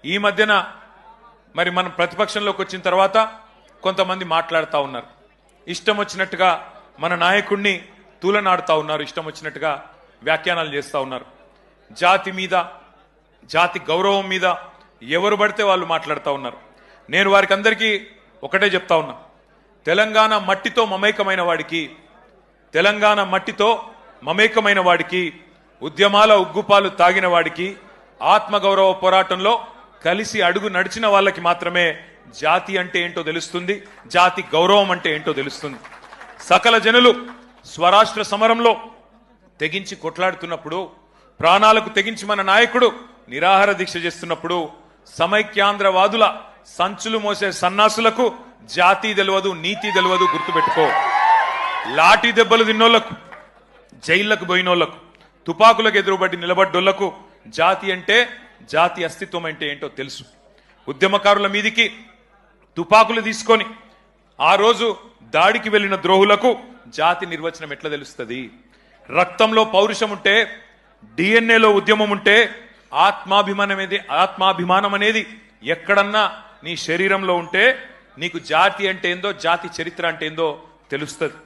ఈ మధ్యన మరి మనం ప్రతిపక్షంలోకి వచ్చిన తర్వాత కొంతమంది మాట్లాడుతూ ఉన్నారు, ఇష్టం వచ్చినట్టుగా మన నాయకుడిని తూలనాడుతూ ఉన్నారు, ఇష్టం వచ్చినట్టుగా వ్యాఖ్యానాలు చేస్తూ ఉన్నారు. జాతి మీద, జాతి గౌరవం మీద ఎవరు పడితే వాళ్ళు మాట్లాడుతూ ఉన్నారు. నేను వారికి అందరికీ ఒకటే చెప్తా ఉన్నా, తెలంగాణ మట్టితో మమేకమైన వాడికి, తెలంగాణ మట్టితో మమేకమైన వాడికి, ఉద్యమాల ఉగ్గుపాలు తాగిన వాడికి, ఆత్మగౌరవ పోరాటంలో కలిసి అడుగు నడిచిన వాళ్ళకి మాత్రమే జాతి అంటే ఏంటో తెలుస్తుంది, జాతి గౌరవం అంటే ఏంటో తెలుస్తుంది. సకల జనులు స్వరాష్ట్ర సమరంలో తెగించి కొట్లాడుతున్నప్పుడు, ప్రాణాలకు తెగించి మన నాయకుడు నిరాహార దీక్ష చేస్తున్నప్పుడు, సమైక్యాంధ్రవాదుల సంచులు మోసే సన్నాసులకు జాతి తెలియదు, నీతి తెలియదు, గుర్తుపెట్టుకో. లాఠీ దెబ్బలు తిన్నోళ్లకు, జైళ్లకు పోయినోళ్లకు, తుపాకులకు ఎదురుబడి నిలబడ్డోళ్లకు జాతి అంటే, జాతి అస్తిత్వం అంటే ఏంటో తెలుసు. ఉద్యమకారుల మీదికి తుపాకులు తీసుకొని ఆ రోజు దాడికి వెళ్లిన ద్రోహులకు జాతి నిర్వచనం ఎట్లా తెలుస్తుంది? రక్తంలో పౌరుషం ఉంటే, డిఎన్ఏలో ఉద్యమం ఉంటే, ఆత్మాభిమానం అనేది ఎక్కడన్నా నీ శరీరంలో ఉంటే నీకు జాతి అంటే ఏందో, జాతి చరిత్ర అంటే ఏందో తెలుస్తుంది.